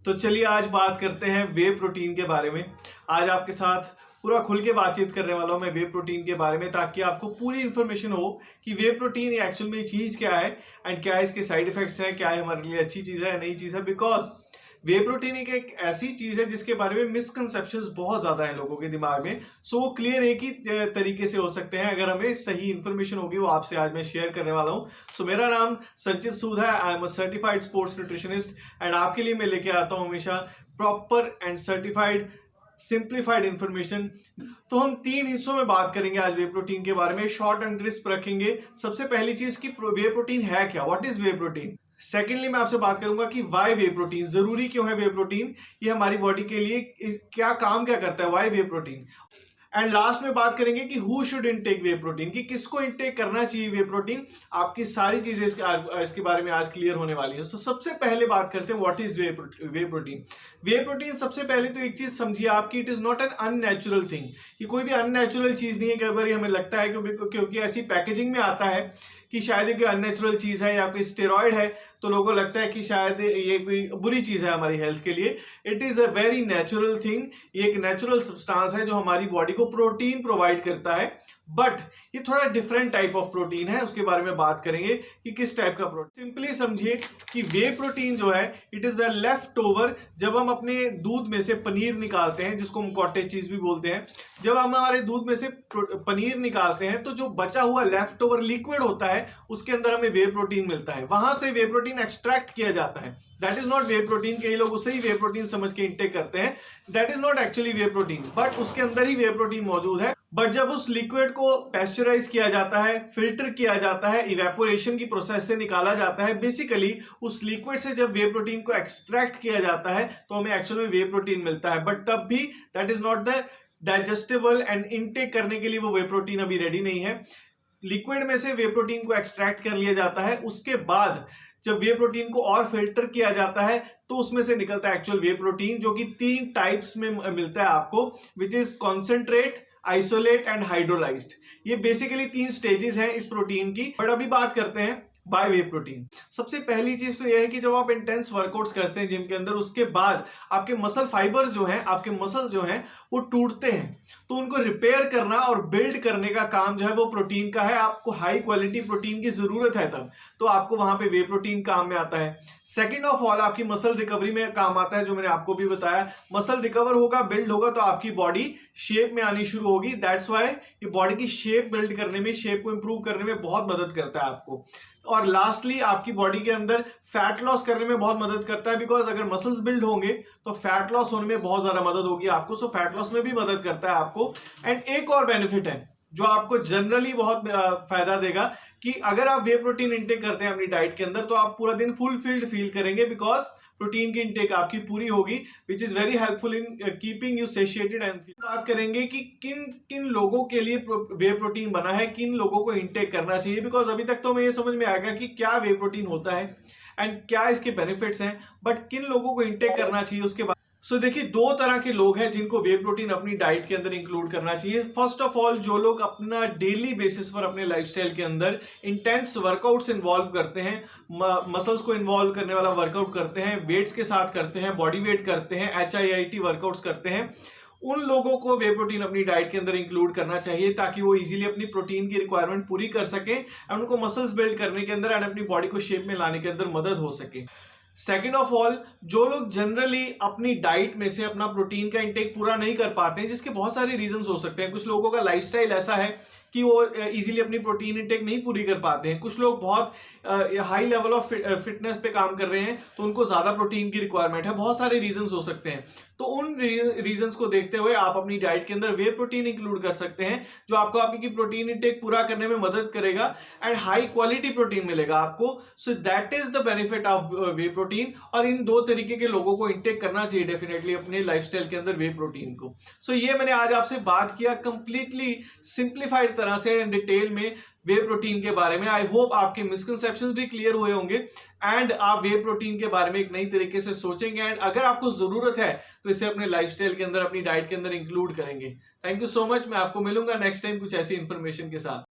तो चलिए आज बात करते हैं वे प्रोटीन के बारे में। आज आपके साथ पूरा खुल के बातचीत करने वाला हूं मैं वे प्रोटीन के बारे में, ताकि आपको पूरी इन्फॉर्मेशन हो कि वे प्रोटीन एक्चुअल में चीज़ क्या है एंड क्या इसके साइड इफेक्ट्स हैं, क्या है हमारे लिए अच्छी चीज़ है या नई चीज़ है। बिकॉज वे प्रोटीन एक ऐसी चीज़ है जिसके बारे में मिसकंसेप्शंस बहुत ज़्यादा है लोगों के दिमाग में। सो वो क्लियर एक ही तरीके से हो सकते हैं अगर हमें सही इन्फॉर्मेशन होगी, वो आपसे आज मैं शेयर करने वाला हूँ। सो मेरा नाम संचित सूद है, I am a certified sports nutritionist and आपके लिए मैं लेके आता हूँ हमेशा proper and certified simplified information. तो हम 3 हिस्सों में बात करेंगे आज वे प्रोटीन के बारे में, शॉर्ट एंड क्रिस्प रखेंगे। सबसे पहली चीज कि वे प्रोटीन है क्या, what is way protein. Secondly मैं आपसे बात करूंगा कि वाई वे प्रोटीन, जरूरी क्यों है वे प्रोटीन, ये हमारी बॉडी के लिए क्या काम क्या करता है, why whey protein. And last में बात करेंगे कि who should intake whey protein, कि किसको इनटेक करना चाहिए वे प्रोटीन। आपकी सारी चीजें इसके बारे में आज क्लियर होने वाली है। तो सबसे पहले बात करते हैं what is way protein. Way protein सबसे पहले तो एक चीज समझिए आपकी, it is not an unnatural thing. ये कोई भी अननेचुरल चीज नहीं है। कई बार हमें लगता है क्योंकि ऐसी पैकेजिंग में आता है कि शायद ये अननेचुरल चीज है या कोई स्टेरॉइड है, तो लोगों को लगता है कि शायद ये कोई बुरी चीज है हमारी हेल्थ के लिए। It is a very natural thing. ये एक नेचुरल सब्सटेंस है जो हमारी बॉडी को प्रोटीन प्रोवाइड करता है, बट ये थोड़ा डिफरेंट टाइप ऑफ प्रोटीन है। उसके बारे में बात करेंगे कि किस टाइप का प्रोटीन। सिंपली समझिए कि वे प्रोटीन जो है it is the left over. जब हम अपने दूध में से पनीर निकालते हैं, जिसको हम कॉटेज चीज भी बोलते हैं, जब हम हमारे दूध में से पनीर निकालते हैं तो जो बचा हुआ लेफ्ट ओवर लिक्विड होता है उसके अंदर हमें वे प्रोटीन मिलता है। वहां से वे प्रोटीन एक्सट्रैक्ट किया जाता है। That is not way protein. कई लोग उसे ही वे प्रोटीन समझ के इंटेक करते हैं। That is not actually way protein, but उसके अंदर ही वे प्रोटीन मौजूद है। बट जब उस लिक्विड को पैस्चराइज किया जाता है, फिल्टर किया जाता है, इवेपोरेशन की प्रोसेस से निकाला जाता है, बेसिकली उस लिक्विड से जब वे प्रोटीन को एक्सट्रैक्ट किया जाता है तो हमें एक्चुअल में वे प्रोटीन मिलता है। बट तब भी that is not the digestible and intake करने के लिए वो वे प्रोटीन अभी रेडी नहीं है। लिक्विड में से वे प्रोटीन को एक्सट्रैक्ट कर लिया जाता है। उसके बाद जब वे प्रोटीन को और फिल्टर किया जाता है तो उसमें से निकलता है एक्चुअल वे प्रोटीन, जो कि 3 टाइप्स में मिलता है आपको, which is concentrate, isolate and hydrolysed. ये बेसिकली 3 स्टेजेस हैं इस प्रोटीन की। बट अभी बात करते हैं बाय वे प्रोटीन। सबसे पहली चीज तो यह है कि जब आप इंटेंस वर्कआउट्स करते हैं जिम के अंदर, उसके बाद आपके मसल फाइबर्स जो हैं, आपके मसल्स जो हैं वो टूटते हैं, तो उनको रिपेयर करना और बिल्ड करने का काम जो है वो प्रोटीन का है। आपको हाई क्वालिटी प्रोटीन की जरूरत है तब, तो आपको वहां पे वे प्रोटीन काम में आता है। सेकेंड ऑफ ऑल आपकी मसल रिकवरी में काम आता है, जो मैंने आपको भी बताया। मसल रिकवर होगा, बिल्ड होगा, तो आपकी बॉडी शेप में आनी शुरू होगी। दैट्स वाई ये बॉडी की शेप बिल्ड करने में, शेप को इंप्रूव करने में बहुत मदद करता है आपको। और लास्टली आपकी बॉडी के अंदर फैट लॉस करने में बहुत मदद करता है, बिकॉज अगर मसल्स बिल्ड होंगे तो फैट लॉस होने में बहुत ज्यादा मदद होगी आपको। सो फैट लॉस में भी मदद करता है आपको। एंड एक और बेनिफिट है जो आपको जनरली बहुत फायदा देगा, कि अगर आप वे प्रोटीन इंटेक करते हैं अपनी डाइट के अंदर तो आप पूरा दिन फुलफिल्ड फील करेंगे, बिकॉज प्रोटीन की इंटेक आपकी पूरी होगी, which is very helpful in keeping you satiated and. बात करेंगे कि किन किन लोगों के लिए वे प्रोटीन बना है, किन लोगों को इंटेक करना चाहिए। बिकॉज अभी तक तो हमें ये समझ में आएगा कि क्या वे प्रोटीन होता है एंड क्या इसके बेनिफिट्स हैं, बट किन लोगों को इंटेक करना चाहिए उसके बाद। सो देखिए, 2 तरह के लोग हैं जिनको वे प्रोटीन अपनी डाइट के अंदर इंक्लूड करना चाहिए। फर्स्ट ऑफ ऑल, जो लोग अपना डेली बेसिस पर अपने लाइफस्टाइल के अंदर इंटेंस वर्कआउट्स इन्वॉल्व करते हैं, मसल्स को इन्वॉल्व करने वाला वर्कआउट करते हैं, वेट्स के साथ करते हैं, बॉडी वेट करते हैं, HIIT वर्कआउट्स करते हैं, उन लोगों को वे प्रोटीन अपनी डाइट के अंदर इंक्लूड करना चाहिए, ताकि वो इजीली अपनी प्रोटीन की रिक्वायरमेंट पूरी कर सकें और उनको मसल्स बिल्ड करने के अंदर एंड अपनी बॉडी को शेप में लाने के अंदर मदद हो सके। सेकेंड ऑफ ऑल, जो लोग जनरली अपनी डाइट में से अपना प्रोटीन का इंटेक पूरा नहीं कर पाते हैं, जिसके बहुत सारे रीजंस हो सकते हैं। कुछ लोगों का लाइफस्टाइल ऐसा है कि वो इजीली अपनी प्रोटीन इंटेक नहीं पूरी कर पाते हैं। कुछ लोग बहुत हाई लेवल ऑफ फिटनेस पे काम कर रहे हैं, तो उनको ज्यादा प्रोटीन की रिक्वायरमेंट है। बहुत सारे रीजंस हो सकते हैं। तो उन रीजंस को देखते हुए आप अपनी डाइट के अंदर वे प्रोटीन इंक्लूड कर सकते हैं, जो आपको आपकी प्रोटीन इंटेक पूरा करने में मदद करेगा एंड हाई क्वालिटी प्रोटीन मिलेगा आपको। So that is the benefit of way protein. और इन 2 तरीके के लोगों को इंटेक करना चाहिए डेफिनेटली अपने लाइफस्टाइल के अंदर वे प्रोटीन को। सो ये मैंने आज आपसे बात किया कंप्लीटली सिंप्लीफाइड तरह से डिटेल में वे प्रोटीन के बारे में। आई होप आपके मिसकंसेप्शंस भी क्लियर हुए होंगे एंड आप वे प्रोटीन के बारे में एक नई तरीके से सोचेंगे एंड अगर आपको जरूरत है तो इसे अपने लाइफस्टाइल के अंदर, अपनी डाइट के अंदर इंक्लूड करेंगे। Thank you so much. मैं आपको मिलूंगा नेक्स्ट टाइम कुछ ऐसी इंफॉर्मेशन के साथ।